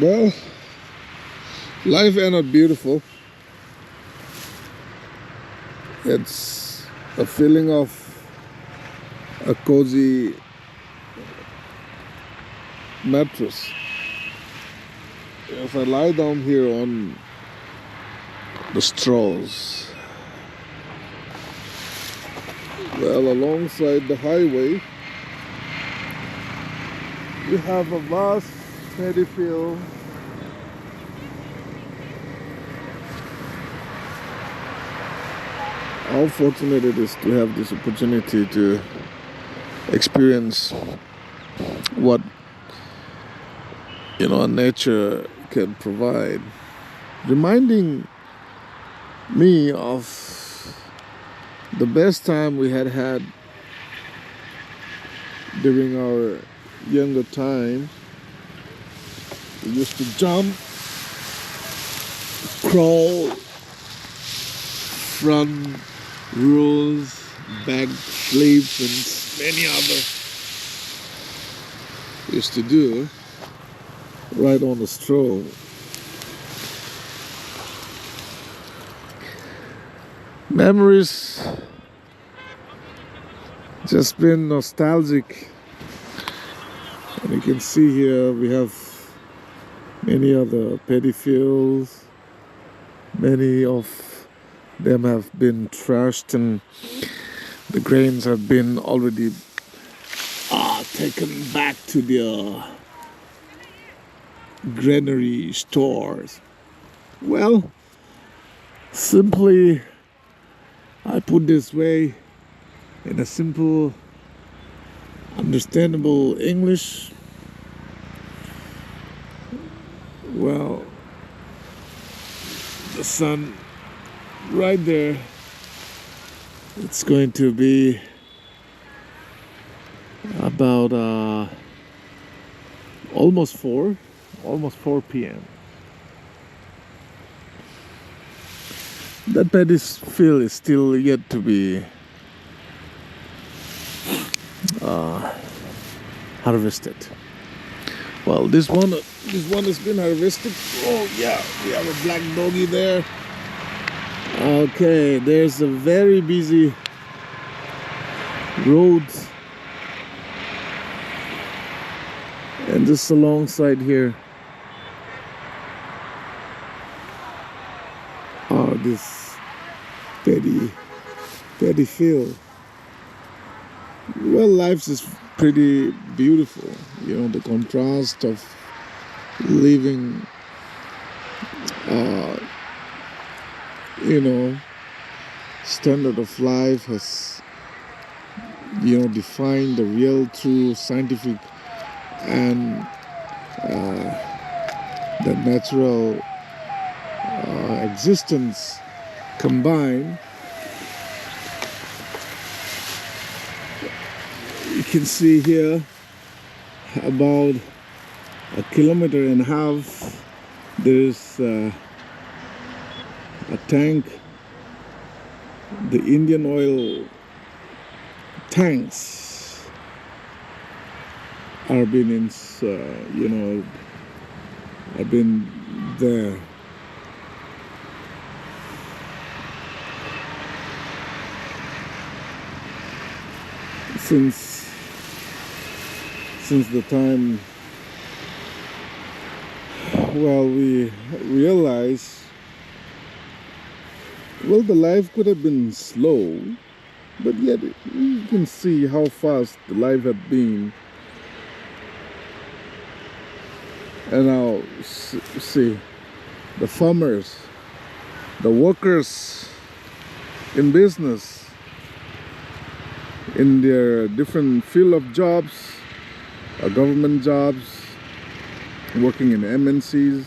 Well, life ended beautiful. It's a feeling of a cozy mattress. If I lie down here on the straws, well, alongside the highway, we have a vast paddy field. How fortunate it is to have this opportunity to experience what nature can provide, reminding me of the best time we had during our younger time. We used to jump, crawl, front rows, back flips, and many other used to do right on the straw. Memories just been nostalgic, and you can see here we have many other paddy fields. Many of them have been trashed, and the grains have been already taken back to their granary stores. Well, simply, I put this way in a simple, understandable English. Well, the sun right there, it's going to be about almost 4 p.m. That paddy field is still yet to be harvested. Well, this one has been harvested. Oh yeah, we have a black doggy there. Okay, there's a very busy road, and just alongside here are this paddy field. Well, life is pretty beautiful. The contrast of living standard of life has defined the real true scientific and the natural existence combined. You can see here about 1.5 kilometers there's a tank. The Indian oil tanks are been in I've been there. Since the time, well, we realized, well, the life could have been slow, but yet you can see how fast the life had been. And now see the farmers, the workers in business, in their different field of jobs, government jobs, working in MNCs,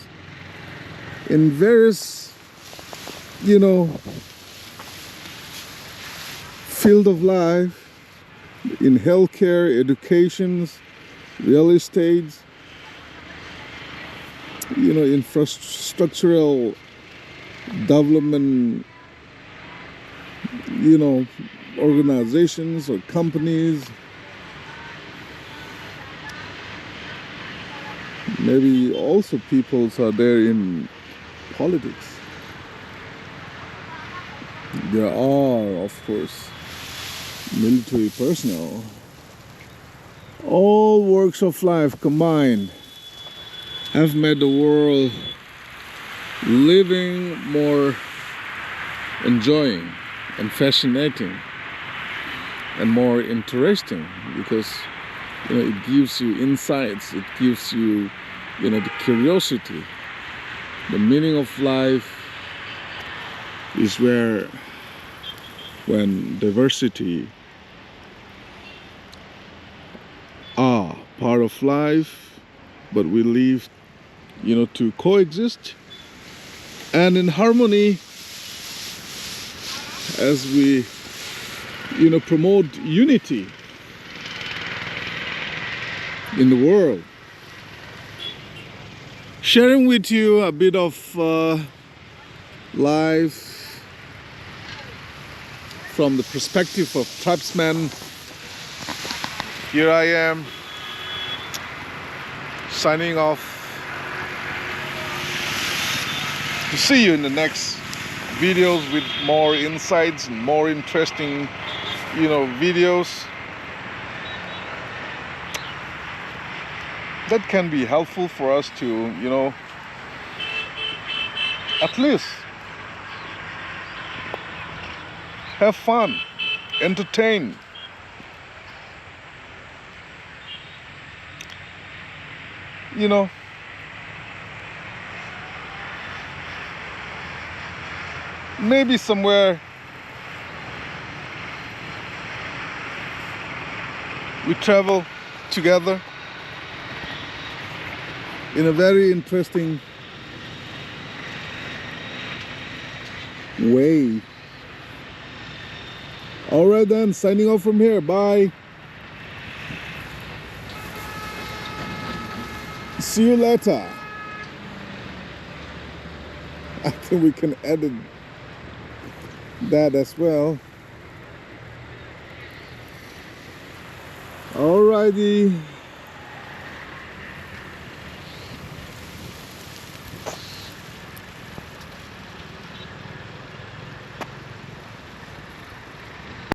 in various, field of life, in healthcare, educations, real estate, infrastructural development, organizations or companies, Maybe also peoples are there in politics. There are, of course, military personnel. All walks of life combined have made the world living more enjoying and fascinating and more interesting, because it gives you insights, it gives you the curiosity. The meaning of life is when diversity are part of life, but we live to coexist and in harmony as we promote unity in the world. Sharing with you a bit of life from the perspective of tribesmen. Here I am, signing off. To see you in the next videos with more insights and more interesting videos that can be helpful for us to at least have fun, entertain, maybe somewhere we travel together in a very interesting way. Alright then, signing off from here. Bye. See you later. I think we can edit that as well. Alrighty.